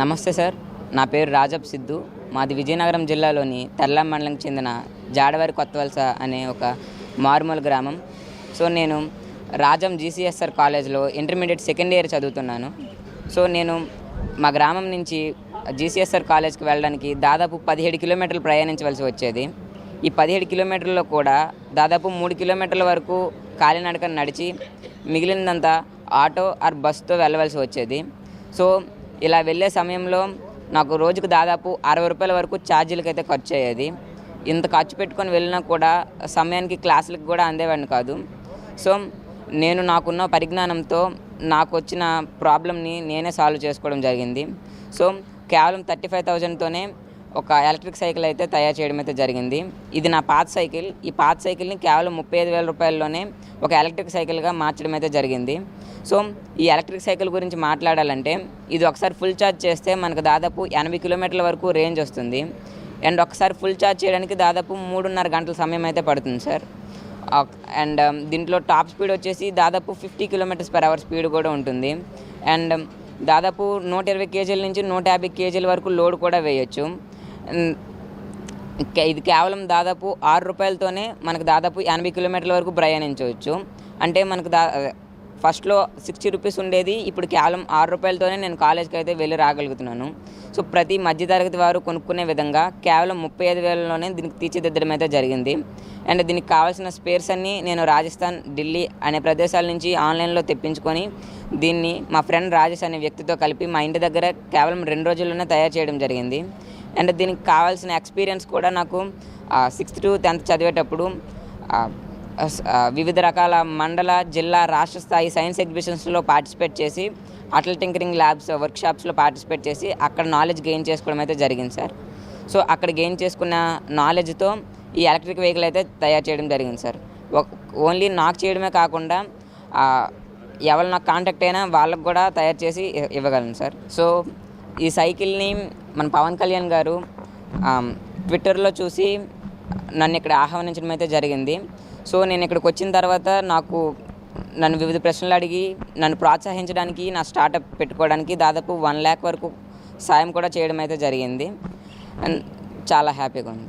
నమస్తే సార్. నా పేరు రాజప్ సిద్ధు. మాది విజయనగరం జిల్లాలోని తెల్లాం మండలంకి చెందిన జాడవారి కొత్తవలస అనే ఒక మారుమూల గ్రామం. సో నేను రాజం జీసీఎస్ఆర్ కాలేజ్లో ఇంటర్మీడియట్ సెకండ్ ఇయర్ చదువుతున్నాను. సో నేను మా గ్రామం నుంచి జీసీఎస్ఆర్ కాలేజ్కి వెళ్ళడానికి దాదాపు 17 కిలోమీటర్లు ప్రయాణించవలసి వచ్చేది. ఈ 17 కిలోమీటర్లలో కూడా దాదాపు 3 కిలోమీటర్ల వరకు కాలినడకన నడిచి మిగిలినంతా ఆటో ఆర్ బస్సుతో వెళ్ళవలసి వచ్చేది. సో ఇలా వెళ్ళే సమయంలో నాకు రోజుకు దాదాపు 60 రూపాయల వరకు ఛార్జీలకి అయితే ఖర్చు అయ్యేది. ఇంత ఖర్చు పెట్టుకొని వెళ్ళినా కూడా సమయానికి క్లాసులకు కూడా అందేవాడిని కాదు. సో నేను నాకున్న పరిజ్ఞానంతో నాకు వచ్చిన ప్రాబ్లమ్ని నేనే సాల్వ్ చేసుకోవడం జరిగింది. సో కేవలం 35,000తోనే ఒక ఎలక్ట్రిక్ సైకిల్ అయితే తయారు చేయడం అయితే జరిగింది. ఇది నా పాత సైకిల్. ఈ పాత సైకిల్ని కేవలం 35,000 రూపాయల్లోనే ఒక ఎలక్ట్రిక్ సైకిల్గా మార్చడం అయితే జరిగింది. సో ఈ ఎలక్ట్రిక్ సైకిల్ గురించి మాట్లాడాలంటే ఇది ఒకసారి ఫుల్ ఛార్జ్ చేస్తే మనకు దాదాపు 80 కిలోమీటర్ల వరకు రేంజ్ వస్తుంది. అండ్ ఒకసారి ఫుల్ ఛార్జ్ చేయడానికి దాదాపు 3.5 గంటల సమయం అయితే పడుతుంది సార్. అండ్ దీంట్లో టాప్ స్పీడ్ వచ్చేసి దాదాపు 50 km/h స్పీడ్ కూడా ఉంటుంది. అండ్ దాదాపు 120 kg నుంచి 150 kg వరకు లోడ్ కూడా వేయచ్చు. ఇది కేవలం దాదాపు 6 రూపాయలతోనే మనకు దాదాపు 80 కిలోమీటర్ల వరకు ప్రయాణించవచ్చు. అంటే మనకు ఫస్ట్లో 60 రూపీస్ ఉండేది, ఇప్పుడు కేవలం 6 రూపాయలతోనే నేను కాలేజ్కి అయితే వెళ్ళి రాగలుగుతున్నాను. సో ప్రతి మధ్యతరగతి వారు కొనుక్కునే విధంగా కేవలం 35,000లోనే దీనికి తీర్చిదిద్దడం అయితే జరిగింది. అండ్ దీనికి కావాల్సిన స్పేర్స్ అన్నీ నేను రాజస్థాన్, ఢిల్లీ అనే ప్రదేశాల నుంచి ఆన్లైన్లో తెప్పించుకొని దీన్ని మా ఫ్రెండ్ రాజేష్ అనే వ్యక్తితో కలిపి మా ఇంటి దగ్గర కేవలం 2 రోజుల్లోనే తయారు చేయడం జరిగింది. అండ్ దీనికి కావాల్సిన ఎక్స్పీరియన్స్ కూడా నాకు 6th to 10th చదివేటప్పుడు వివిధ రకాల మండల, జిల్లా, రాష్ట్ర స్థాయి సైన్స్ ఎగ్జిబిషన్స్లో పార్టిసిపేట్ చేసి అటల్ టింకరింగ్ ల్యాబ్స్ వర్క్షాప్స్లో పార్టిసిపేట్ చేసి అక్కడ నాలెడ్జ్ గెయిన్ చేసుకోవడం అయితే జరిగింది సార్. సో అక్కడ గెయిన్ చేసుకున్న నాలెడ్జ్తో ఈ ఎలక్ట్రిక్ వెహికల్ అయితే తయారు చేయడం జరిగింది సార్. ఓన్లీ నాకు చేయడమే కాకుండా ఎవరు నాకు కాంటాక్ట్ అయినా వాళ్ళకు కూడా తయారు చేసి ఇవ్వగలను సార్. సో ఈ సైకిల్ని మన పవన్ కళ్యాణ్ గారు ట్విట్టర్లో చూసి నన్ను ఇక్కడ ఆహ్వానించడం అయితే జరిగింది. సో నేను ఇక్కడికి వచ్చిన తర్వాత నన్ను వివిధ ప్రశ్నలు అడిగి నన్ను ప్రోత్సహించడానికి, నా స్టార్టప్ పెట్టుకోవడానికి దాదాపు 1 lakh వరకు సాయం కూడా చేయడం అయితే జరిగింది. అండ్ చాలా హ్యాపీగా ఉంది.